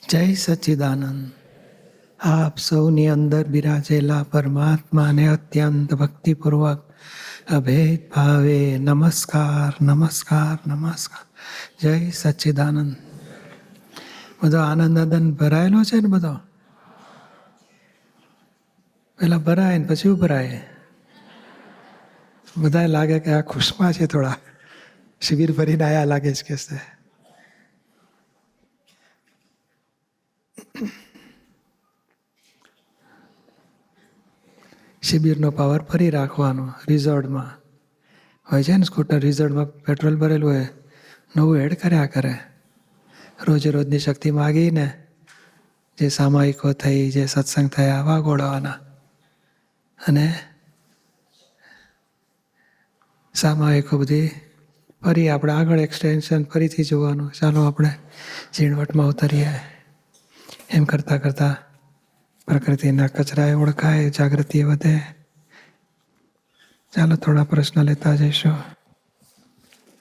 જય સચ્ચિદાનંદ. આપ સૌની અંદર બિરાજેલા પરમાત્માને અત્યંત ભક્તિપૂર્વક અભેદ ભાવે નમસ્કાર નમસ્કાર નમસ્કાર. જય સચ્ચિદાનંદ. બધો આનંદ આનંદ ભરાયેલો છે ને બધો. પેલા ભરાય ને પછી ઉભરાય. બધા લાગે કે આ ખુશમાં છે, થોડા શિબિર ભરીને આયા લાગે છે કે છે. શિબિરનો પાવર ફરી રાખવાનો. રિઝોર્ટમાં હોય છે ને સ્કૂટર, રિઝોર્ટમાં પેટ્રોલ ભરેલું હોય, નવું એડ કર્યા કરે. રોજે રોજની શક્તિ માગીને જે સામાયિકો થઈ, જે સત્સંગ થયા, વાગોળવાના. અને સામાયિકો બધી ફરી આપણે આગળ એક્સટેન્શન ફરીથી જોવાનું. ચાલો આપણે ઝીણવટમાં ઉતરીએ. એમ કરતાં કરતાં પ્રકૃતિના કચરા ઓળખાય, જાગૃતિ વધે. ચાલો થોડા પ્રશ્ન લેતા જઈશું.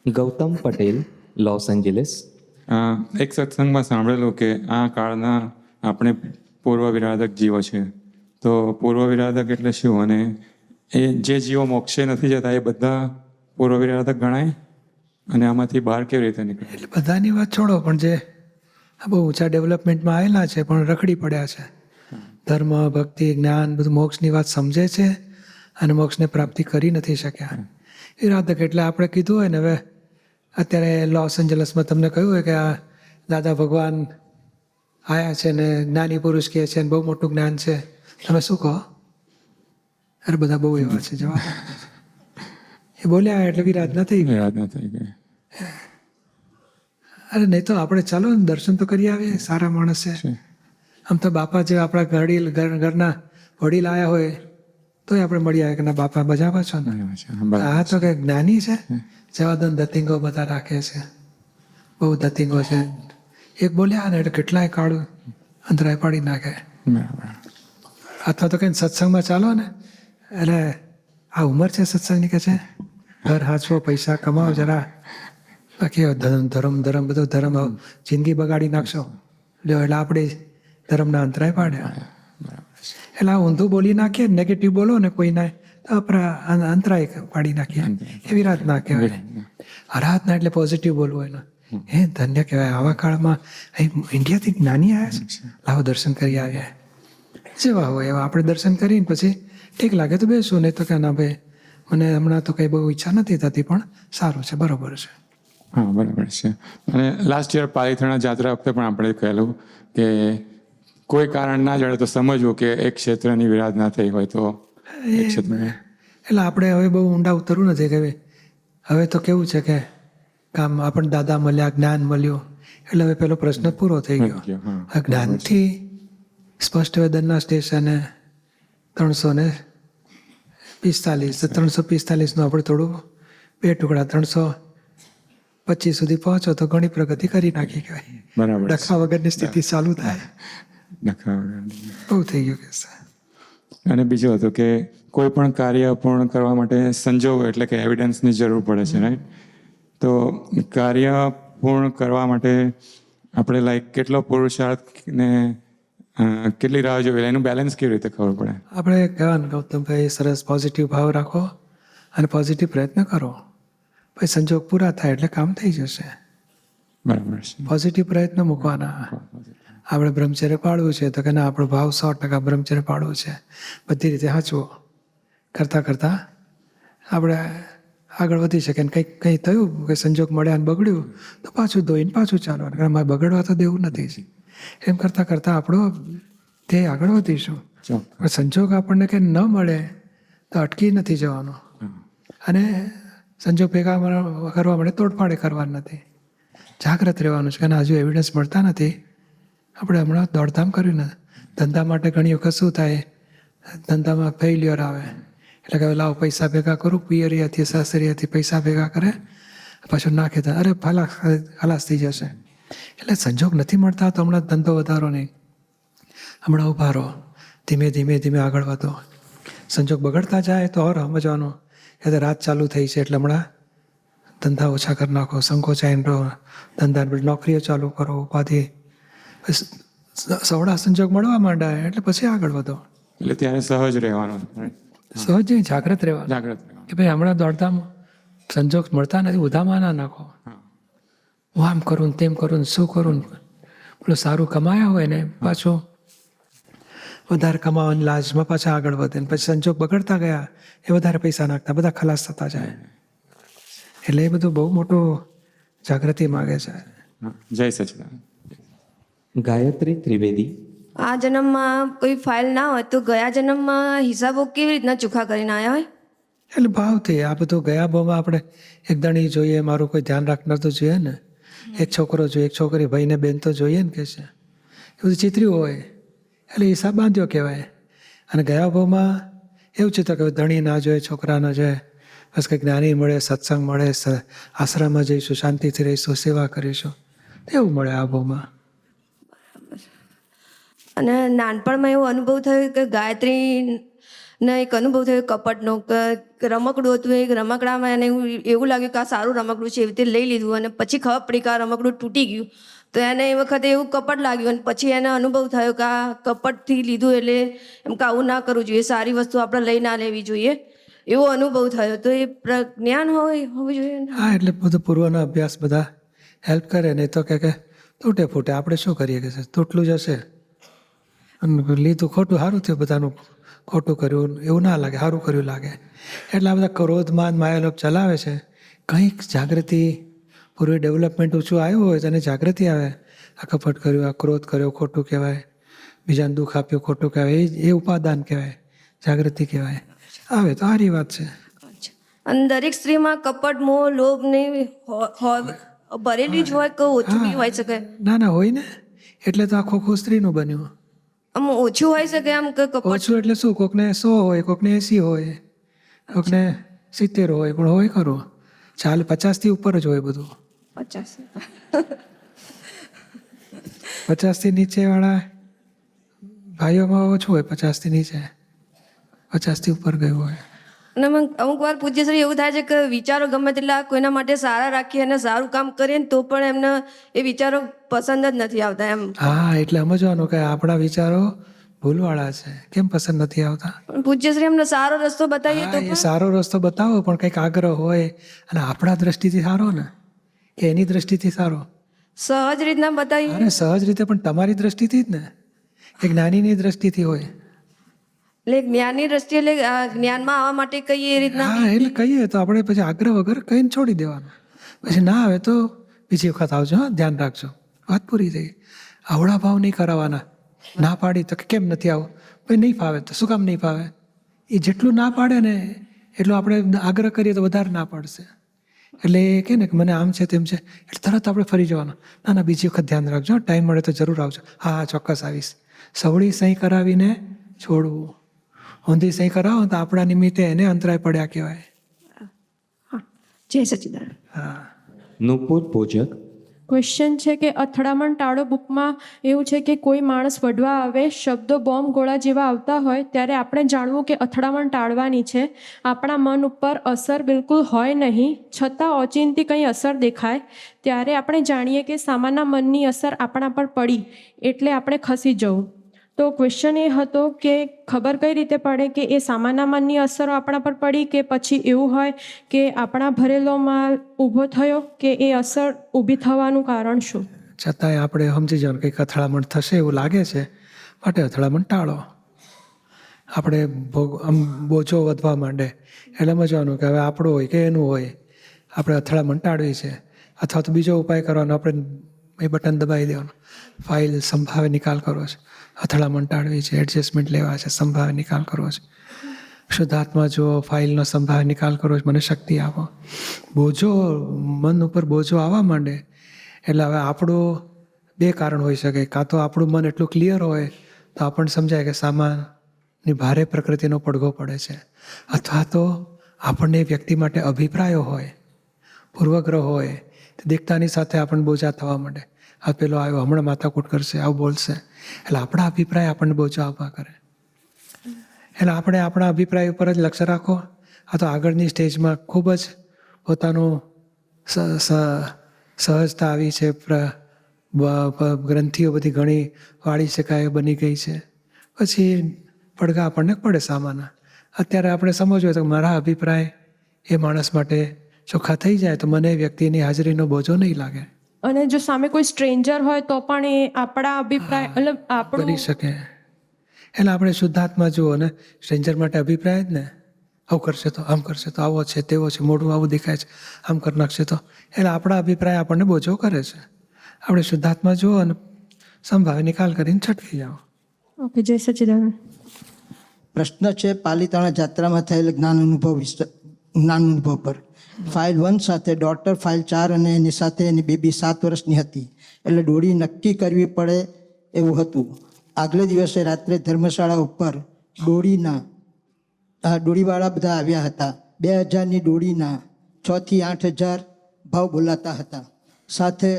Gautam Patel, Los Angeles. એક સત્સંગમાં સાંભળેલું કે આ કાળના આપણે પૂર્વ વિરાધક જીવો છે. તો પૂર્વ વિરાધક એટલે શું? અને એ જે જીવો મોક્ષે નથી જતા એ બધા પૂર્વ વિરાધક ગણાય? અને આમાંથી બહાર કેવી રીતે નીકળે? એટલે બધાની વાત છોડો, પણ જે બહુ ઊંચા ડેવલપમેન્ટમાં આવેલા છે પણ રખડી પડ્યા છે, ધર્મ, ભક્તિ, જ્ઞાન, બધું મોક્ષની વાત સમજે છે અને મોક્ષને પ્રાપ્તિ કરી નથી શક્યા. વિરાધક એટલે આપણે કીધું હોય ને, હવે અત્યારે લોસ એન્જલસમાં તમને કહ્યું હોય કે આ દાદા ભગવાન આવ્યા છે ને જ્ઞાની પુરુષ કહે છે ને બહુ મોટું જ્ઞાન છે, તમે શું કહો? અરે બધા બહુ એવા છે જવાબ. એ બોલ્યા એટલે વિરાધ નથી ગયા. યાદ ન થઈ ગઈ. અરે નહીં તો આપણે ચાલો ને દર્શન તો કરી આવીએ. સારા માણસ છે. આમ તો બાપા જે આપણા ઘરના વડીલ આવ્યા હોય તોય આપણે મળી આવે કે ના બાપા બજાવા છો ને. આ તો કે જ્ઞાની છે. જવાદન દત્તિંગો બધા રાખે છે, બહુ દત્તિંગો છે. એક બોલ્યા ને એટલે કેટલાય કાળું અંતરાય પાડી નાખે. અથવા તો કંઈ સત્સંગમાં ચાલો ને એટલે આ ઉંમર છે સત્સંગની કે છે ઘર હાચવો, પૈસા કમાવો જરા, બાકી ધર્મ બધો ધર્મ જિંદગી બગાડી નાખશો લ્યો. એટલે આપણે ધર્મના અંતરાય પાડ્યા. એટલે આ ઊંધું બોલી નાખીએ, નેગેટિવ બોલો ને કોઈને તો આપણા અંતરાય પાડી નાખીએ. એ વિરાટ ના કહેવાય. અરાધના એટલે પોઝિટિવ બોલવું એનું. હે ધન્ય કહેવાય. આવા કાળમાં અહીં ઇન્ડિયાથી જ્ઞાની આવ્યા છે, લાવો દર્શન કરી આવ્યા. જેવા હોય એવા આપણે દર્શન કરીને પછી ઠીક લાગે તો બેસું, નહીં તો કે ના ભાઈ મને હમણાં તો કંઈ બહુ ઈચ્છા નથી થતી, પણ સારું છે, બરોબર છે. હા, બરાબર છે. અને લાસ્ટ યર પાલીથણા જાત્રા વખતે પણ આપણે કહેલું કે કોઈ કારણ ના જડે તો સમજવું કે એક ક્ષેત્રની વિરાધ ના થઈ હોય તો એક ક્ષેત્ર. એટલે આપણે હવે બહુ ઊંડા ઉતરવું નથી કે હવે તો કેવું છે કે કામ આપણને દાદા મળ્યા, જ્ઞાન મળ્યું, એટલે હવે પેલો પ્રશ્ન પૂરો થઈ ગયો. આ જ્ઞાનથી સ્પષ્ટ વેદનના સ્ટેશને 345 આપણે થોડું 2 ટુકડા 325 સુધી પહોંચો તો ઘણી પ્રગતિ કરી નાખી કહેવાય. બરાબર. ડખા વગરની સ્થિતિ ચાલુ થાય. બહુ થઈ ગયું કે. અને બીજું હતું કે કોઈ પણ કાર્ય પૂર્ણ કરવા માટે સંજોગ એટલે કે એવિડન્સની જરૂર પડે છે, રાઈટ? તો કાર્ય પૂર્ણ કરવા માટે આપણે લાઈક કેટલો પુરુષાર્થ ને કેટલી રાહ જોઈ એનું બેલેન્સ કેવી રીતે ખબર પડે? આપણે કહેવાનું ગૌતમભાઈ સરસ પોઝિટિવ ભાવ રાખો અને પોઝિટિવ પ્રયત્ન કરો, પછી સંજોગ પૂરા થાય એટલે કામ થઈ જશે. બરાબર છે. પોઝિટિવ પ્રયત્ન મૂકવાના. આપણે બ્રહ્મચર્ય પાળવું છે તો કે ના આપણો ભાવ 100% બ્રહ્મચર્ય પાળવું છે, બધી રીતે સાચવો. કરતાં કરતાં આપણે આગળ વધી શકીએ. કંઈ થયું કે સંજોગ મળ્યા અને બગડ્યું તો પાછું ધોઈને પાછું ચાલવાનું, કારણ મારે બગડવા તો દેવું નથી. એમ કરતાં કરતાં આપણો તે આગળ વધીશું. સંજોગ આપણને કે ન મળે તો અટકી નથી જવાનો, અને સંજોગ ભેગા કરવા માટે તોડપાડે કરવાનું નથી. જાગ્રત રહેવાનું છે. કારણ હજુ એવિડન્સ મળતા નથી. આપણે હમણાં દોડધામ કર્યું ને ધંધા માટે ઘણી વખત શું થાય, ધંધામાં ફેલ્યોર આવે એટલે કે લાવો પૈસા ભેગા કરું, પિયરિયાથી સાસરિયાથી પૈસા ભેગા કરે, પાછું નાખે તો અરે ખલાસ થઈ જશે. એટલે સંજોગ નથી મળતા તો હમણાં ધંધો વધારો નહીં, હમણાં ઉભા રહો, ધીમે ધીમે ધીમે આગળ વધો. સંજોગ બગડતા જાય તો ઓર સમજવાનું કે રાત ચાલુ થઈ છે એટલે હમણાં ધંધા ઓછા કરી નાખો, સંકોચાઈને રહો, ધંધા નોકરીઓ ચાલુ કરો, ઉપાધિ સવડા સંજોગ મળવા માંડ્યા એટલે પછી આગળ વધો. એટલે ત્યારે સહજ રહેવાનું, right? સહજ નહીં, જાગ્રત રહેવા જાગ્રત રહેવાનું. કે ભાઈ હમણાં દોડધામ સંજોગ મળતા નથી, ઉધામાં ના નાખો. હા. હું આમ કરું ને તેમ કરું ને શું કરું ને પેલું સારું કમાયા હોય ને પાછું વધારે કમાવાની લાજમાં પાછા આગળ વધે ને પછી સંજોગ બગડતા ગયા એ વધારે પૈસા નાખતા બધા ખલાસ થતા જાય. એટલે એ બધું બહુ મોટું જાગૃતિ માગે છે. હા. જય સચિદાનંદ. ગાયત્રી ત્રિવેદી. આ જન્મમાં કોઈ ફાઇલ ના હોય તો ગયા જન્મમાં હિસાબો કેવી રીતના ચોખ્ખા કરીને આવ્યા હોય? એટલે ભાવથી આ બધું ગયા ભાવમાં આપણે એક દણી જોઈએ, મારું કોઈ ધ્યાન રાખનાર તો જોઈએ ને, એક છોકરો જોઈએ, એક છોકરી, ભાઈને બેન તો જોઈએ ને કે છે. એ બધું ચિત્ર્યું હોય એટલે હિસાબ બાંધ્યો કહેવાય. અને ગયા ભાવમાં એવું ચિત્ર કે ધણી ના જોઈએ, છોકરા ના જોઈએ, બસ કંઈક જ્ઞાની મળે, સત્સંગ મળે, આશ્રમમાં જઈશું, શાંતિથી રહીશું, સેવા કરીશું, એવું મળે આ ભાવમાં. અને નાનપણમાં એવો અનુભવ થયો કે ગાયત્રીને એક અનુભવ થયો કપટનો કે રમકડું હતું, એક રમકડામાં એને એવું લાગ્યું કે આ સારું રમકડું છે, એવી રીતે લઈ લીધું અને પછી ખબર પડી કે આ રમકડું તૂટી ગયું. તો એને એ વખતે એવું કપટ લાગ્યું અને પછી એને અનુભવ થયો કે આ કપટથી લીધું એટલે એમ કે આવું ના કરવું જોઈએ, સારી વસ્તુ આપણે લઈ ના લેવી જોઈએ, એવો અનુભવ થયો. તો એ જ્ઞાન હોવું જોઈએ ને? હા, એટલે બધું પૂર્વનો અભ્યાસ બધા હેલ્પ કરે. નહીં તો કે તૂટે ફૂટે આપણે શું કરીએ કે તૂટલું જ હશે. અને લીધું ખોટું, સારું થયું, બધાનું ખોટું કર્યું એવું ના લાગે, સારું કર્યું લાગે. એટલે આ બધા ક્રોધમાન માયાલોભ ચલાવે છે. કંઈક જાગૃતિ, પૂર્વે ડેવલપમેન્ટ ઊંચું આવ્યું હોય તો એને જાગૃતિ આવે. આ કપટ કર્યું, આ ક્રોધ કર્યો, ખોટું કહેવાય, બીજાને દુઃખ આપ્યું ખોટું કહેવાય, એ ઉપાદાન કહેવાય, જાગૃતિ કહેવાય. આવે તો સારી વાત છે. અને દરેક સ્ત્રીમાં કપટ, મોહ, લોભ ને ભરેલી જ હોય કે ઓછું બી હોઈ શકે? ના ના, હોય ને, એટલે તો આ ખોખું સ્ત્રીનું બન્યું. આમ ઓછું હોઈ શકે આમ કે કપટ? ઓછું એટલે શું, કોકને 100 હોય, કોકને 80 હોય, કોકને 70 હોય, પણ હોય ખરું. 50 થી ઉપર જ હોય બધું. 50 થી નીચે વાળા ભાઈઓમાં ઓછું હોય, 50 થી નીચે, 50 થી ઉપર ગયું હોય. અને અમુક વાર પૂજ્યશ્રી એવું થાય છે કે વિચારો ગમે તેટલા કોઈના માટે સારા રાખીએ અને સારું કામ કરીએ ને તો પણ એમને એ વિચારો પસંદ જ નથી આવતા એમ. હા, એટલે સમજવાનું કે આપણા વિચારો ભૂલવાળા છે, કેમ પસંદ નથી આવતા. પણ પૂજ્યશ્રી એમને સારો રસ્તો બતાવીએ તો હા, એ સારો રસ્તો બતાવો, પણ કંઈક આગ્રહ હોય અને આપણા દ્રષ્ટિથી સારો ને કે એની દ્રષ્ટિથી સારો. સહજ રીતના બતાવીએ. અરે સહજ રીતે, પણ તમારી દ્રષ્ટિથી જ ને, કે જ્ઞાનીની દ્રષ્ટિથી હોય. એટલે જ્ઞાનની દ્રષ્ટિએ એટલે જ્ઞાનમાં આવવા માટે કહીએ એ રીતના? હા, એટલે કહીએ તો આપણે પછી આગ્રહ વગર કહીને છોડી દેવાનું. પછી ના આવે તો બીજી વખત આવજો, હા, ધ્યાન રાખજો, વાત પૂરી થઈ. આવડા ભાવ નહીં કરાવવાના. ના પાડી તો કેમ નથી આવું, ભાઈ નહીં ફાવે તો શું કામ નહીં ફાવે. એ જેટલું ના પાડે ને એટલું આપણે આગ્રહ કરીએ તો વધારે ના પાડશે. એટલે એ કહે ને કે મને આમ છે તેમ છે, એટલે તરત આપણે ફરી જવાનું. ના ના, બીજી વખત ધ્યાન રાખજો, ટાઈમ મળે તો જરૂર આવજો. હા હા, ચોક્કસ આવીશ. સવળી સહી કરાવીને છોડવું, ઊંધી સહી કરાવો તો આપણા નિમિત્તે એને અંતરાય પડ્યા કહેવાય. જય સચિદાનંદ. હા. નુપુર પૂજક. ક્વેશ્ચન છે કે અથડામણ ટાળો બુકમાં એવું છે કે કોઈ માણસ વઢવા આવે, શબ્દો બોમ્બ ગોળા જેવા આવતા હોય ત્યારે આપણે જાણવું કે અથડામણ ટાળવાની છે. આપણા મન ઉપર અસર બિલકુલ હોય નહીં, છતાં ઓચિંતી કંઈ અસર દેખાય ત્યારે આપણે જાણીએ કે સામાન્ય મનની અસર આપણા પર પડી એટલે આપણે ખસી જવું. તો ક્વેશ્ચન એ હતો કે ખબર કઈ રીતે પડે કે એ સામાન્ય મનની અસરો આપણા પર પડી કે પછી એવું હોય કે આપણા ભરેલો માલ ઊભો થયો કે એ અસર ઊભી થવાનું કારણ શું? છતાંય આપણે સમજી જવાનું કંઈક અથડામણ થશે એવું લાગે છે, માટે અથડામણ ટાળો. આપણે આમ બોજો વધવા માંડે એટલે સમજવાનું કે હવે આપણું હોય કે એનું હોય, આપણે અથડામણ ટાળવી છે. અથવા તો બીજો ઉપાય કરવાનો, આપણે એ બટન દબાવી દેવાનું, ફાઇલ સંભાવે નિકાલ કરવો છે, અથડામણ ટાળવી છે, એડજસ્ટમેન્ટ લેવા છે, સંભાવે નિકાલ કરવો છે. શુદ્ધાત્મા જુઓ, ફાઇલનો સંભાવે નિકાલ કરવો છે, મને શક્તિ આપો. બોજો મન ઉપર બોજો આવવા માંડે એટલે હવે આપણું 2 કારણ હોઈ શકે. કાં તો આપણું મન એટલું ક્લિયર હોય તો આપણને સમજાય કે સામાનની ભારે પ્રકૃતિનો પડઘો પડે છે, અથવા તો આપણને એ વ્યક્તિ માટે અભિપ્રાયો હોય, પૂર્વગ્રહ હોય, દેખતાની સાથે આપણને બોજા થવા માંડે. આ પેલો આવ્યો, હમણાં માથાકૂટ કરશે, આવું બોલશે, એટલે આપણા અભિપ્રાય આપણને બોજો આપવા કરે. એટલે આપણે આપણા અભિપ્રાય ઉપર જ લક્ષ્ય રાખો. આ તો આગળની સ્ટેજમાં ખૂબ જ પોતાનું સહજતા આવી છે, ગ્રંથિઓ બધી ઘણી વાળી શકાય બની ગઈ છે. પછી પડઘા આપણને પડે સામાના. અત્યારે આપણે સમજવું હોય તો મારા અભિપ્રાય એ માણસ માટે ચોખ્ખા થઈ જાય તો મને વ્યક્તિની હાજરીનો બોજો નહીં લાગે. અને જો સામે કોઈ સ્ટ્રેન્જર હોય તો પણ એ આપણા અભિપ્રાય મતલબ આપણું બની શકે. એટલે આપણે શુદ્ધાત્મા જુઓ ને સ્ટ્રેન્જર માટે અભિપ્રાય જ ને, આવું કરશે તો આમ કરશે તો આવો છે તેવો છે, મોઢું આવું દેખાય છે, આમ કરી નાખશે તો, એટલે આપણા અભિપ્રાય આપણને બોજો કરે છે. આપણે શુદ્ધાત્મા જુઓ અને સંભાવે નિકાલ કરીને છટકી જાઓ. ઓકે, જય સચ્ચિદાનંદ. પ્રશ્ન છે પાલીતાણા જાત્રામાં થયેલ જ્ઞાન અનુભવ પર. ફાઇલ 1 સાથે ડોટર, ફાઇલ 4 અને એની સાથે એની બેબી 7 વર્ષની હતી. એટલે ડોળી નક્કી કરવી પડે એવું હતું. આગલે દિવસે રાત્રે ધર્મશાળા ઉપર ડોળીવાળા બધા આવ્યા હતા. 2000ની ડોળીના 6 થી 8000 ભાવ બોલાતા હતા. સાથે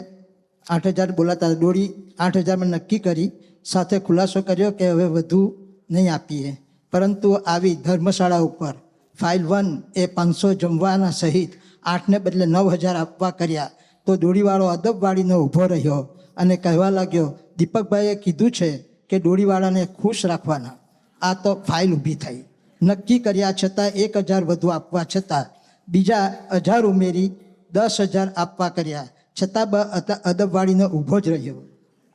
8000 બોલાતા હતા. ડોળી 8000માં નક્કી કરી સાથે ખુલાસો કર્યો કે હવે વધુ નહીં આપીએ. પરંતુ આવી ધર્મશાળા ઉપર ફાઇલ 1 એ 500 જમવાના સહિત 8ને બદલે 9000 આપવા કર્યા. તો ડોળીવાળો અદબવાળીને ઊભો રહ્યો અને કહેવા લાગ્યો, દીપકભાઈએ કીધું છે કે ડોળીવાળાને ખુશ રાખવાના. આ તો ફાઇલ ઊભી થઈ. નક્કી કર્યા છતાં 1000 વધુ આપવા છતાં બીજા 1000 ઉમેરી 10000 આપવા કર્યા છતાં અદબવાળીને ઊભો જ રહ્યો.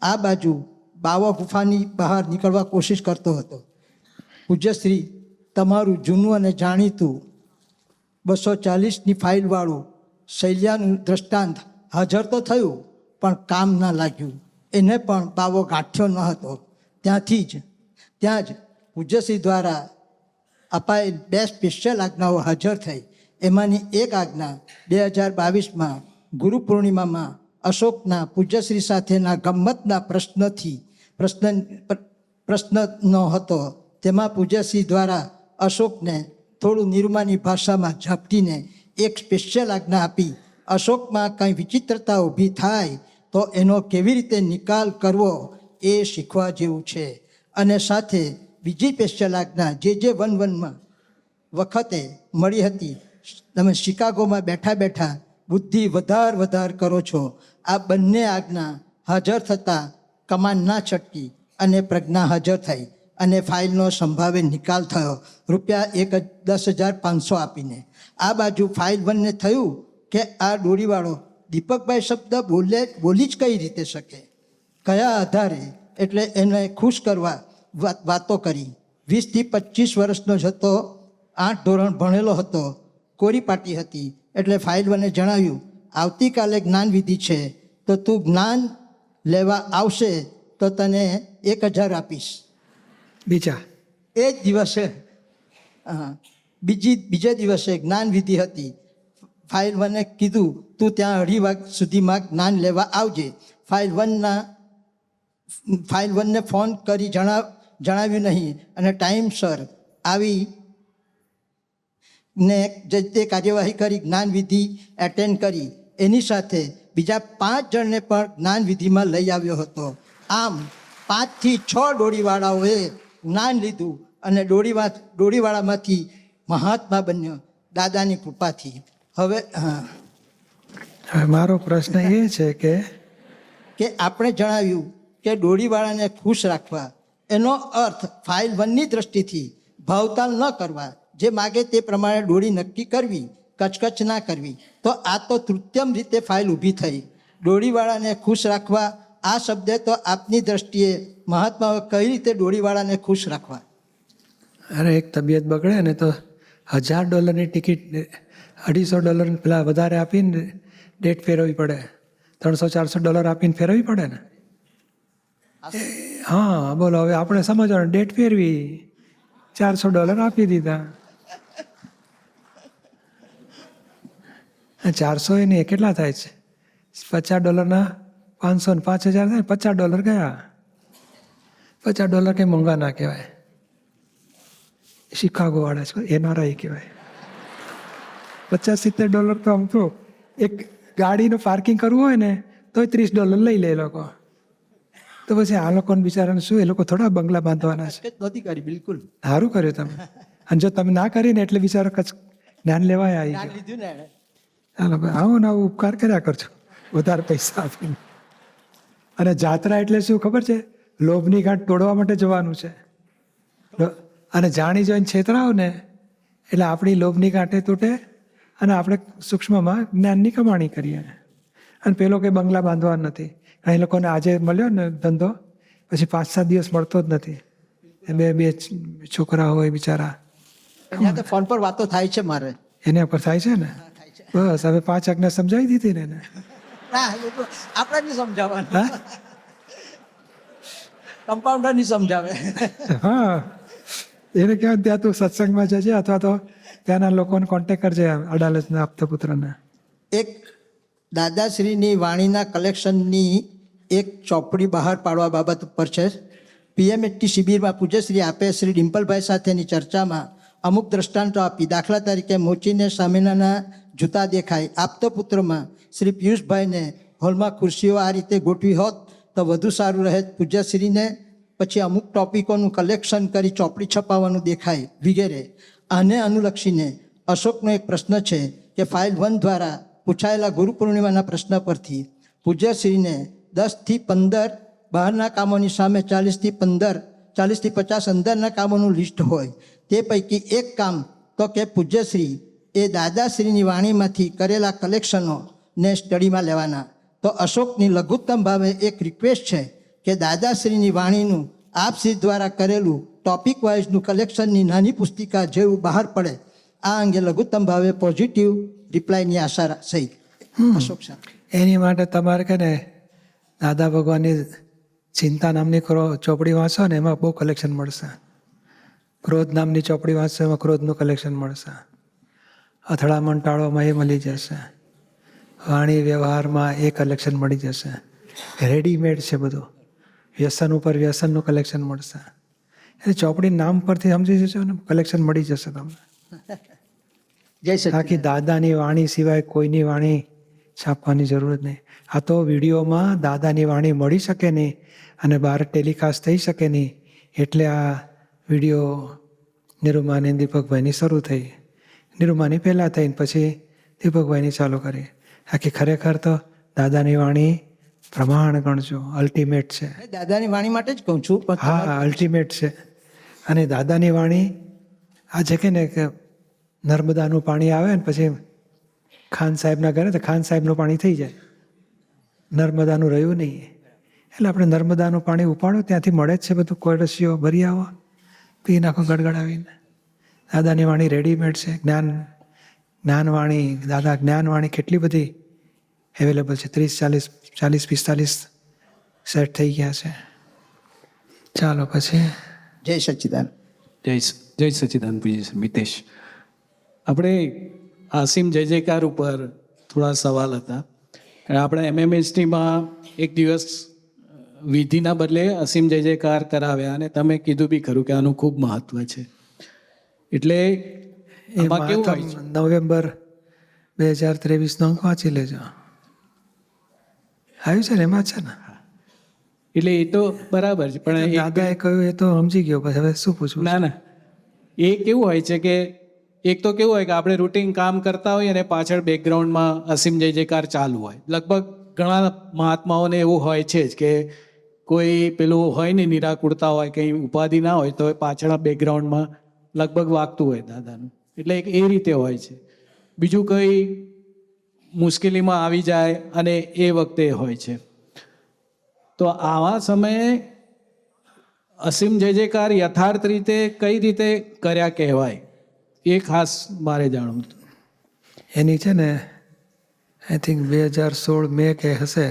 આ બાજુ બાવો ગુફાની બહાર નીકળવા કોશિશ કરતો હતો. પૂજ્યશ્રી, તમારું જૂનું અને જાણીતું 240ની ફાઇલવાળું શૈલ્યાનું દ્રષ્ટાંત હાજર તો થયું પણ કામ ના લાગ્યું. એને પણ બાવો ગાંઠ્યો ન હતો. ત્યાં જ પૂજ્યશ્રી દ્વારા અપાયેલ 2 સ્પેશિયલ આજ્ઞાઓ હાજર થઈ. એમાંની એક આજ્ઞા 2022માં ગુરુ પૂર્ણિમામાં અશોકના પૂજ્યશ્રી સાથેના ગમ્મતના પ્રશ્નનો હતો. તેમાં પૂજ્યશ્રી દ્વારા અશોકને થોડું નિર્માની ભાષામાં ઝાપટીને એક સ્પેશિયલ આજ્ઞા આપી. અશોકમાં કંઈ વિચિત્રતા ઊભી થાય તો એનો કેવી રીતે નિકાલ કરવો એ શીખવા જેવું છે. અને સાથે બીજી સ્પેશિયલ આજ્ઞા જે 11માં વખતે મળી હતી. તમે શિકાગોમાં બેઠા બુદ્ધિ વધાર કરો છો. આ બંને આજ્ઞા હાજર થતાં કમાન ના છટકી અને પ્રજ્ઞા હાજર થઈ અને ફાઇલનો સંભાવે નિકાલ થયો ₹10,500 આપીને. આ બાજુ ફાઇલ 1ને થયું કે આ ડોળીવાળો દીપકભાઈ શબ્દ બોલી જ કઈ રીતે શકે, કયા આધારે? એટલે એને ખુશ કરવા વાતો કરી. 20 થી 25 વર્ષનો જ હતો, 8 ધોરણ ભણેલો હતો, કોરી પાટી હતી. એટલે ફાઇલ 1એ જણાવ્યું, આવતીકાલે જ્ઞાનવિધિ છે તો તું જ્ઞાન લેવા આવશે તો તને 1000 આપીશ. બીજા એ જ દિવસે બીજે દિવસે જ્ઞાનવિધિ હતી. ફાઇલ 1એ કીધું તું ત્યાં 2:30 વાગ્યા સુધીમાં જ્ઞાન લેવા આવજે. ફાઇલ 1ને ફોન કરી જણાવ્યું નહીં અને ટાઈમસર આવી ને જે તે કાર્યવાહી કરી, જ્ઞાનવિધિ એટેન્ડ કરી. એની સાથે બીજા 5 જણને પણ જ્ઞાનવિધિમાં લઈ આવ્યો હતો. આમ 5 થી 6 ડોળીવાળાઓએ જ્ઞાન લીધું અને ડોળીવાળામાંથી મહાત્મા બન્યો દાદાની કૃપાથી. હવે મારો પ્રશ્ન એ છે કે આપણે જણાવ્યું કે ડોળીવાળાને ખુશ રાખવા, એનો અર્થ ફાઇલ 1ની દ્રષ્ટિથી ભાવતાલ ન કરવા, જે માગે તે પ્રમાણે ડોળી નક્કી કરવી, કચકચ ના કરવી. તો આ તો તૃતીયમ રીતે ફાઇલ ઊભી થઈ. ડોળીવાળાને ખુશ રાખવા, આ શબ્દે તો આપની દ્રષ્ટિએ મહાત્માઓ કઈ રીતે ડોળીવાળાને ખુશ રાખવા? અરે એક તબિયત બગડે ને તો $1,000ની ટિકિટ $250 પેલા વધારે આપીને ડેટ ફેરવવી પડે, $300-400 આપીને ફેરવવી પડે ને. હા બોલો, હવે આપણે સમજવાનું, ડેટ ફેરવી $400 આપી દીધા. 400 નહીં, કેટલા થાય છે? $50 500 ને 5000 થાય, $50 ગયા. $50 કંઈ મોંઘા ના કહેવાય. શિકાગો વાળા છે, NRI કહેવાય. $50-70 તો આમ તો એક ગાડીનું પાર્કિંગ કરવું હોય ને તો $30 લઈ લે એ લોકો. તો પછી આ લોકોને બિચારાને શું, એ લોકો થોડા બંગલા બાંધવાના છે? નહોતી કરી, બિલકુલ. સારું કર્યું તમે. અને જો તમે ના કરીને એટલે બિચારો જ્ઞાન લેવાય આવી ગયો. લીધું ને ચાલો ભાઈ, આવો ને આવો ઉપકાર કર્યા કરજો વધારે પૈસા આપીને. અને જાત્રા એટલે શું ખબર છે? લોભની ગાંઠ તોડવા માટે જવાનું છે. અને જાણી જોઈને છેતરાવ ને એટલે આપણી લોભની ગાંઠે તૂટે અને આપણે સૂક્ષ્મમાં જ્ઞાનની કમાણી કરીએ. અને પેલો કે બંગલા બાંધવા નથી. એ લોકોને આજે મળ્યો ને ધંધો, પછી 5-7 દિવસ મળતો જ નથી. બે છોકરા હોય બિચારા, અહીંયા તો ફોન પર વાતો થાય છે મારે. એના પર થાય છે ને. બસ હવે 5 આજ્ઞા સમજાવી દીધી ને એને. ના એ તો આપણે નહીં સમજાવવાનું, હા કમ્પાઉન્ડર નહીં સમજાવે. હા, એને કહેવાય ત્યાં તું સત્સંગમાં જજે અથવા તો ત્યાંના લોકોને કોન્ટેક્ટ કરજે, અડાલજના આપતા પુત્રને. એક દાદાશ્રીની વાણીના કલેક્શનની એક ચોપડી બહાર પાડવા બાબત ઉપર છે. પીએમએટી શિબિરમાં પૂજ્યશ્રી આપે શ્રી ડિમ્પલભાઈ સાથેની ચર્ચામાં અમુક દ્રષ્ટાંતો આપી. દાખલા તરીકે મોચીને સામેનાના જૂતા દેખાય. આપતો પુત્રમાં શ્રી પિયુષભાઈને હોલમાં ખુરશીઓ આ રીતે ગોઠવી હોત તો વધુ સારું રહે. પૂજ્યશ્રીને પછી અમુક ટોપિકોનું કલેક્શન કરી ચોપડી છપાવવાનું દેખાય વગેરે. આને અનુલક્ષીને અશોકનો એક પ્રશ્ન છે કે ફાઇલ 1 દ્વારા પૂછાયેલા ગુરુ પૂર્ણિમાના પ્રશ્ન પરથી પૂજ્યશ્રીને 10 થી 15 બહારના કામોની સામે 40 થી 50 અંદરના કામોનું લિસ્ટ હોય. તે પૈકી એક કામ તો કે પૂજ્યશ્રી એ દાદાશ્રીની વાણીમાંથી કરેલા કલેક્શનોને સ્ટડીમાં લેવાના. તો અશોકની લઘુત્તમ ભાવે એક રિક્વેસ્ટ છે કે દાદાશ્રીની વાણીનું આપશ્રી દ્વારા કરેલું ટોપિક વાઇઝનું કલેક્શનની નાની પુસ્તિકા જેવું બહાર પડે. આ અંગે લઘુત્તમ ભાવે પોઝિટિવ રિપ્લાયની આશા સહિત. અશોક સાહેબ, એની માટે તમારે કે ને દાદા ભગવાનની ચિંતા નામની ચોપડી વાંચો ને એમાં બહુ કલેક્શન મળશે. ક્રોધ નામની ચોપડી વાંચશો એમાં ક્રોધનું કલેક્શન મળશે. અથડામણ ટાળવામાં એ મળી જશે. વાણી વ્યવહારમાં એ કલેક્શન મળી જશે. રેડીમેડ છે બધું. વ્યસન ઉપર વ્યસનનું કલેક્શન મળશે. એ ચોપડી નામ પરથી સમજી જશો ને કલેક્શન મળી જશે તમને. જય સચિદાનંદ. બાકી દાદાની વાણી સિવાય કોઈની વાણી છાપવાની જરૂર જ નહીં. આ તો વિડીયોમાં દાદાની વાણી મળી શકે નહીં અને બહાર ટેલિકાસ્ટ થઈ શકે નહીં, એટલે આ વિડીયો નિરૂમાની દીપકભાઈની શરૂ થઈ. નિરૂમાની પહેલાં થઈને પછી દીપકભાઈની ચાલુ કરી. આખી ખરેખર તો દાદાની વાણી પ્રમાણ ગણજો, અલ્ટિમેટ છે. દાદાની વાણી માટે જ કહું છું. પણ હા, અલ્ટિમેટ છે. અને દાદાની વાણી આ છે કે ને કે નર્મદાનું પાણી આવે ને પછી ખાન સાહેબના ઘરે તો ખાન સાહેબનું પાણી થઈ જાય, નર્મદાનું રહ્યું નહીં. એટલે આપણે નર્મદાનું પાણી ઉપાડો, ત્યાંથી મળે જ છે બધું. કોરસીઓ ભરી આવો, પી નાખો ગડગડાવીને. દાદાની વાણી રેડીમેડ છે. જ્ઞાનવાણી, દાદા જ્ઞાનવાણી કેટલી બધી અવેલેબલ છે. 30, 40, 45 સેટ થઈ ગયા છે. ચાલો પછી જય સચ્ચિદાનંદ. જય સચ્ચિદાનંદ પૂજ્ય છે મિતેશ. આપણે આસિમ જય જયકાર ઉપર થોડા સવાલ હતા. આપણે MMSTમાં એક દિવસ વિધિના બદલે અસીમ જય જયકાર કરાવ્યા અને તમે કીધું બી ખરું કે આનું ખૂબ મહત્વ છે. એટલે આમાં કેવું હોય છે? નવેમ્બર 2023 અંક વાંચી લેજો. આવ્યું છે ને એમાં છે ને. એટલે એ તો બરાબર છે, પણ દાદાએ કહ્યું એ તો સમજી ગયો. પછી હવે શું પૂછવું? ના એ કેવું હોય છે કે એક તો કેવું હોય કે આપણે રૂટીન કામ કરતા હોઈએ અને પાછળ બેકગ્રાઉન્ડમાં અસીમ જય જયકાર ચાલુ હોય. લગભગ ઘણા મહાત્માઓને એવું હોય છે જ કે કોઈ પેલું હોય ને નિરાકુરતા હોય, કંઈ ઉપાધિ ના હોય તો પાછળ બેકગ્રાઉન્ડમાં લગભગ વાગતું હોય દાદાનું. એટલે એક એ રીતે હોય છે. બીજું કંઈ મુશ્કેલીમાં આવી જાય અને એ વખતે હોય છે. તો આવા સમયે અસીમ જય જયકાર યથાર્થ રીતે કઈ રીતે કર્યા કહેવાય એ ખાસ મારે જાણવું હતું. એની છે ને આઈ થિંક 2016 મે કે હશે,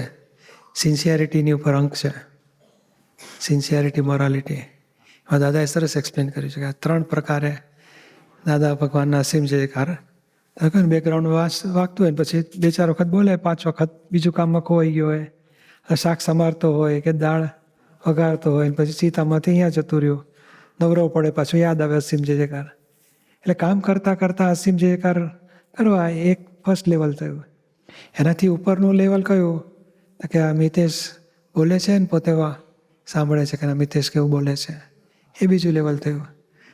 સિન્સિયરિટીની ઉપર અંક છે. Sincerity, morality. એમાં દાદાએ સરસ એક્સપ્લેન કર્યું છે કે આ 3 પ્રકારે દાદા ભગવાનના અસીમ જયકાર. બેકગ્રાઉન્ડ વાગતું હોય ને પછી 2-4 વખત બોલે, 5 વખત બીજું કામમાં ખોવાઈ ગયો હોય, શાક સમારતો હોય કે દાળ વઘારતો હોય ને પછી ચિતામાંથી અહીંયા જતું રહ્યું, નવરો પડે પાછું યાદ આવે અસીમ જય જયકાર. એટલે કામ કરતાં કરતાં અસીમ જય જયકાર કરવા એક ફર્સ્ટ લેવલ થયું. એનાથી ઉપરનું લેવલ કયું તો કે આ મિતેશ બોલે છે ને પોતે સાંભળે છે કે આ મિતેશ કેવું બોલે છે, એ બીજું લેવલ થયું.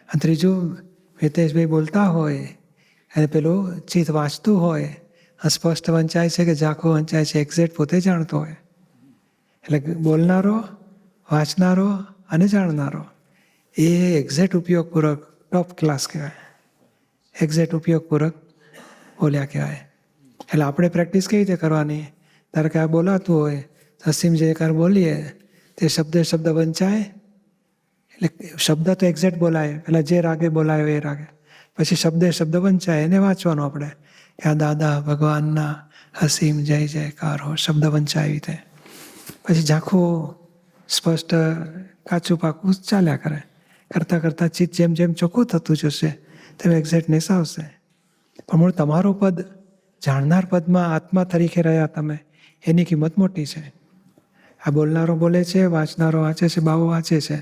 અને ત્રીજું મિતેશભાઈ બોલતા હોય અને પેલું ચિત્ત વાંચતું હોય, સ્પષ્ટ વંચાય છે કે ઝાંખું વંચાય છે એક્ઝેક્ટ પોતે જાણતો હોય. એટલે બોલનારો, વાંચનારો અને જાણનારો એ એક્ઝેક્ટ ઉપયોગપૂર્વક ટોપ ક્લાસ કહેવાય. એક્ઝેક્ટ ઉપયોગપૂર્વક બોલ્યા કહેવાય. એટલે આપણે પ્રેક્ટિસ કેવી રીતે કરવાની? ધારો કે આ બોલાતું હોય, અસીમ જયકાર બોલીએ, તે શબ્દ વંચાય. એટલે શબ્દ તો એક્ઝેક્ટ બોલાય, પહેલાં જે રાગે બોલાયો એ રાગે, પછી શબ્દ વંચાય, એને વાંચવાનું આપણે કે આ દાદા ભગવાનના અસીમ જય જયકાર હો, શબ્દ વંચાય એવી રીતે. પછી ઝાંખું સ્પષ્ટ કાચું પાકું ચાલ્યા કરે. કરતાં કરતાં ચિત્ત જેમ જેમ ચોખ્ખું થતું જશે તેમ એક્ઝેક્ટનેસ આવશે. પણ મૂળ તમારું પદ, જાણનાર પદમાં આત્મા તરીકે રહ્યા તમે, એની કિંમત મોટી છે. આ બોલનારો બોલે છે, વાંચનારો વાંચે છે, બાવો વાંચે છે,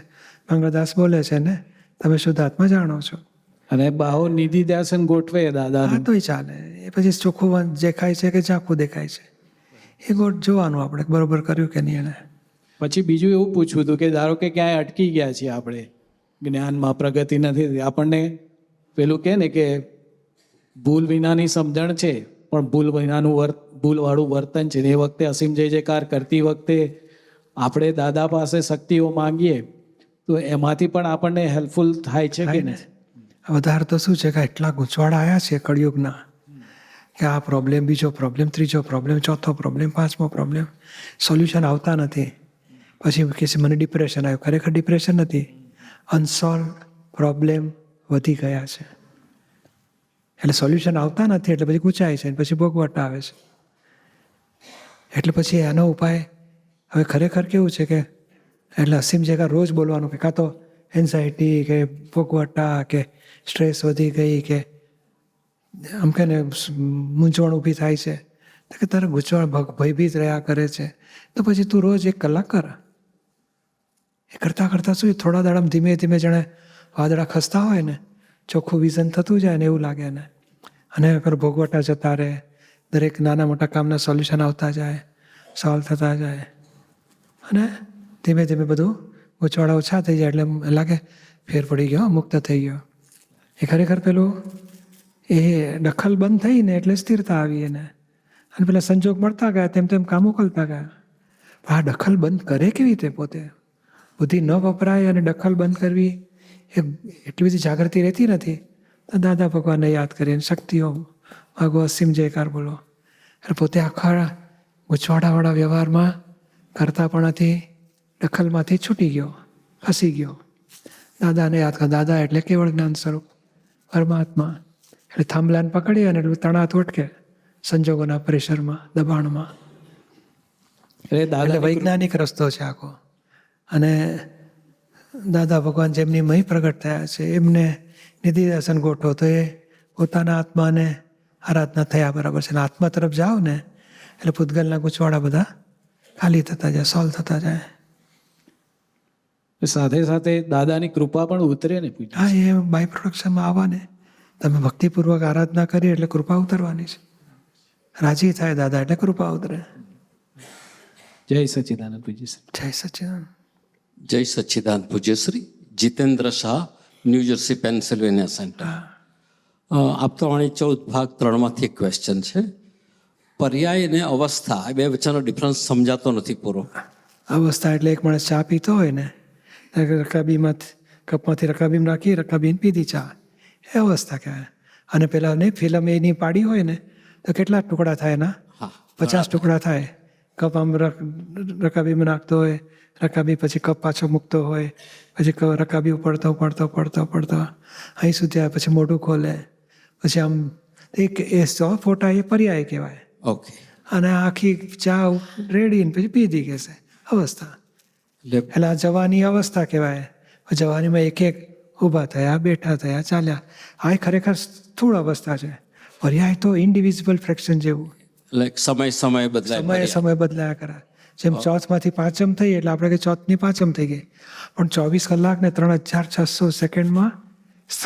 મંગળદાસ બોલે છે ને તમે શુદ્ધ આત્મા જાણો છો. અને બાહો નિધિ ધ્યાસન ગોઠવે હા દાદાનું. તોય ચાલે. એ પછી ચોખ્ખું દેખાય છે કે ઝાંખું દેખાય છે એ જોવાનું આપણે બરોબર કર્યું કે નહીં એને. પછી બીજું એવું પૂછવું હતું કે ધારો કે ક્યાંય અટકી ગયા છીએ આપણે, જ્ઞાનમાં પ્રગતિ નથી થઈ, આપણને પેલું કહે ને કે ભૂલ વિનાની સમજણ છે પણ ભૂલવાળું વર્તન છે. એ વખતે અસીમ જય જયકાર કરતી વખતે આપણે દાદા પાસે શક્તિઓ માંગીએ તો એમાંથી પણ આપણને હેલ્પફુલ થાય છે કે નહીં? વધારે તો શું છે કે એટલા ગૂંચવાડા આવ્યા છે કળિયુગના કે આ પ્રોબ્લેમ, બીજો પ્રોબ્લેમ, ત્રીજો પ્રોબ્લેમ, ચોથો પ્રોબ્લેમ, પાંચમો પ્રોબ્લેમ, સોલ્યુશન આવતા નથી. પછી કે છે મને ડિપ્રેશન આવ્યું. ખરેખર ડિપ્રેશન નથી, અનસોલ્વ પ્રોબ્લેમ વધી ગયા છે. એટલે સોલ્યુશન આવતા નથી એટલે પછી ગૂંચાય છે, પછી ભોગવટ આવે છે. એટલે પછી આનો ઉપાય હવે ખરેખર કેવું છે કે એટલે અસીમ જગ્યા રોજ બોલવાનું કે કાં તો એન્ઝાયટી કે ભોગવટા કે સ્ટ્રેસ વધી ગઈ કે આમ કે ને મૂંઝવણ ઊભી થાય છે તો કે તારે ગૂંચવણ ભયભીત રહ્યા કરે છે, તો પછી તું રોજ 1 કલાક કર. એ કરતાં કરતાં શું થોડા દાડામાં ધીમે ધીમે જાણે વાદળા ખસતા હોય ને, ચોખ્ખું વિઝન થતું જાય ને એવું લાગે ને. અને પેલો ભોગવટા જતા રહે, દરેક નાના મોટા કામના સોલ્યુશન આવતા જાય, સોલ્વ થતા જાય, અને ધીમે ધીમે બધું ગૂંચવાડા ઓછા થઈ જાય. એટલે લાગે ફેર પડી ગયો, મુક્ત થઈ ગયો. એ ખરેખર પેલું એ દખલ બંધ થઈને એટલે સ્થિરતા આવી એને, અને પેલા સંજોગ મળતા ગયા તેમ તેમ કામ ઉકલતા ગયા. આ દખલ બંધ કરે કેવી રીતે? પોતે બુદ્ધિ ન વપરાય અને દખલ બંધ કરવી એ એટલી બધી જાગૃતિ રહેતી નથી. તો દાદા ભગવાનને યાદ કરીને શક્તિઓ માગો, અસીમ જયકાર બોલો. એટલે પોતે આખા ગૂંચવાડાવાળા વ્યવહારમાં કરતાપણાથી, દખલમાંથી છૂટી ગયો, ખસી ગયો. દાદાને યાદ કર. દાદા એટલે કેવળ જ્ઞાન સ્વરૂપ પરમાત્મા. એટલે થાંભલાને પકડી અને એટલું તણાત ઓટકે સંજોગોના પ્રેશરમાં, દબાણમાં. એટલે વૈજ્ઞાનિક રસ્તો છે આખો. અને દાદા ભગવાન જેમની મહી પ્રગટ થયા છે એમને નિધિદાસન ગોઠવો તો એ પોતાના આત્માને આરાધના થયા બરાબર છે. અને આત્મા તરફ જાઓ ને એટલે પૂતગલના ગૂંચવાડા બધા ખાલી થતા જાય, સોલ્વ થતા જાય. સાથે સાથે દાદાની કૃપા પણ ઉતરે ને. હા, એ બાય પ્રોડક્શનમાં આવવાને તમે ભક્તિપૂર્વક આરાધના કરી એટલે કૃપા ઉતરવાની છે. રાજી થાય દાદા એટલે કૃપા ઉતરે. જય સચ્ચિદાનંદ પૂજ્ય શ્રી. જય સચ્ચિદાનંદ. જય સચ્ચિદાનંદ પૂજ્ય Shri. Jitendra Shah, New Jersey, Pennsylvania centre. આપતા વાણી 14 ભાગ 3માંથી એક ક્વેશ્ચન છે. પર્યાય અને અવસ્થા, એ બે વચ્ચેનો ડિફરન્સ સમજાતો નથી પૂરો. અવસ્થા એટલે એક માણસ ચા પીતો હોય ને, કપમાંથી રકાબીમ રાખી રકાબીન પીધી ચા, એ અવસ્થા કહેવાય. અને પેલા ને ફિલ્મ એની પાડી હોય ને તો કેટલા ટુકડા થાય એના? 50 ટુકડા થાય. કપ આમ રકાબીમ નાખતો હોય, રકાબી પછી કપ પાછો મૂકતો હોય, પછી રકાબી પડતો પડતો પડતો પડતો અહીં સુધી આવે, પછી મોઢું ખોલે, પછી આમ એક એ 100 ફોટા એ પર્યાય કહેવાય. ઓકે. અને આખી ચા રેડીને પછી પીધી કહેશે અવસ્થા. એટલે આ જવાની અવસ્થા કહેવાય. જવાનીમાં એક એક ઊભા થયા, બેઠા થયા, ચાલ્યા. આ ખરેખર સ્થૂળ અવસ્થા છે. પર્યાય તો ઇન્ડિવિઝ્યુઅલ ફ્રેક્શન જેવું, સમય બદલાય, સમય બદલાયા કરે. જેમ ચોથમાંથી પાંચમ થઈ એટલે આપણે કે ચોથની પાંચમ થઈ ગઈ, પણ 24 કલાક ને 3600 સેકન્ડમાં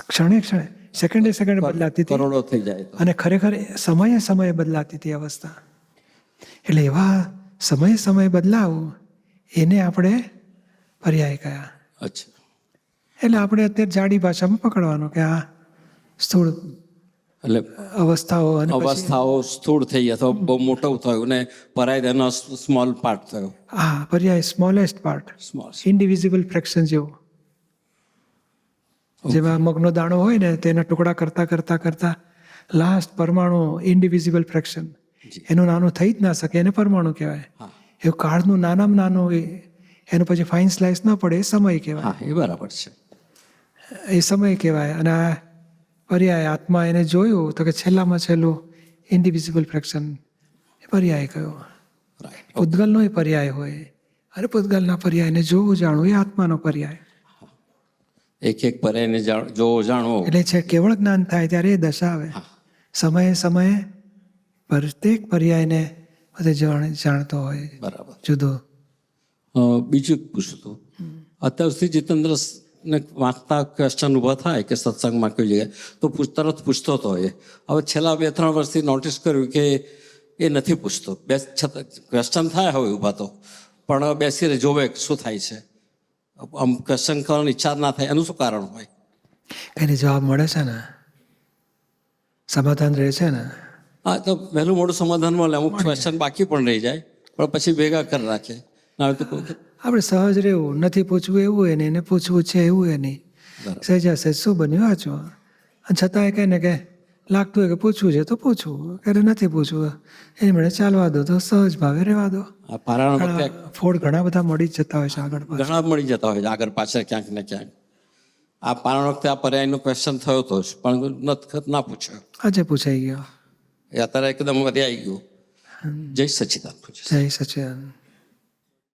ક્ષણે ક્ષણે, સેકન્ડે સેકન્ડ બદલાતી હતી. કરોડો થઈ જાય. અને ખરેખર સમયે સમયે બદલાતી હતી અવસ્થા. એટલે એવા સમયે સમયે બદલાવું એને આપણે પર્યાય કયા. અચ્છા. એટલે આપણે અત્યારે જાડી ભાષામાં પકડવાનું કે આ સ્થૂળ એટલે અવસ્થાઓ અને પછી અવસ્થાઓ સ્થૂળ થઈ અથવા બહુ મોટું થયું ને પરાય તેનો સ્મોલ પાર્ટ થયો. હા પર્યાય સ્મોલેસ્ટ પાર્ટ, સ્મોલ. ઇન્ડિવિઝિબલ ફ્રેક્શન જેવું. જેમાં મગનો દાણો હોય ને તેના ટુકડા કરતા કરતા કરતા લાસ્ટ પરમાણુ ઇન્ડિવિઝિબલ ફ્રેક્શન, એનું નાનું થઈ જ ના શકે એને પરમાણુ કહેવાય. એવું કાળનું નાનામાં નાનું એનું પછી ફાઇન સ્લાઇસ ન પડે એ સમય કહેવાય. હા, એ બરાબર છે. એ સમય કહેવાય. અને આ પર્યાય આત્મા એને જોયું તો કે છેલ્લામાં છેલ્લું ઇન્ડિવિઝિબલ ફ્રેક્શન એ પર્યાય કયો. રાઈટ. પૂતગલનો એ પર્યાય હોય અને પૂતગલના પર્યાયને જોવું જાણવું એ આત્માનો પર્યાય. એક એક પર્યાયને જોવો જાણવો. એટલે છે કેવળ જ્ઞાન થાય ત્યારે એ દશા આવે. સમયે સમયે પ્રત્યેક પર્યાયને બધે જાણતો હોય બરાબર. જુદો. બીજું એક પૂછતું, અત્યાર સુધી જીતેન્દ્ર ને વાંચતા ક્વેશ્ચન ઊભા થાય કે સત્સંગમાં કોઈ જગ્યાએ તો તરત પૂછતો હતો. એ હવે છેલ્લા 2-3 વર્ષથી નોટિસ કર્યું કે એ નથી પૂછતો. ક્વેશ્ચન થાય હવે ઊભા તો, પણ બેસીને જોવે શું થાય છે. આમ ક્વેશ્ચન કરવાની ઈચ્છા ના થાય, એનું શું કારણ હોય? એને જવાબ મળે છે ને, સમાધાન રહે છે ને. હા, તો વહેલું મોડું સમાધાન મળે. અમુક ક્વેશ્ચન બાકી પણ રહી જાય પણ પછી ભેગા કરી રાખે. ના તો આપણે સહજ રહેવું, નથી પૂછવું એવું હોય ને એને પૂછવું છે એવું હોય નહીં. સહેજા સહેજ શું બન્યું વાંચો. અને છતાં એ કહે ને કે લાગતું હોય કે પૂછવું છે તો પૂછવું, ક્યારે નથી પૂછવું એને મને ચાલવા દો, તો સહજ ભાવે રહેવા દો. આ પારાયણ વખતે ફોડ ઘણા બધા મળી જ જતા હોય છે આગળ પાછળ. ઘણા મળી જતા હોય છે આગળ પાછળ ક્યાંક ને ક્યાંક. આ પારાયણ વખતે આ પર્યાયનો ક્વેશ્ચન થયો હતો પણ ના પૂછ્યો. આજે પૂછાઈ ગયો. એ અત્યારે એકદમ વધી આવી ગયું. જય સચ્ચિદાનંદ. જય સચિદાનંદ.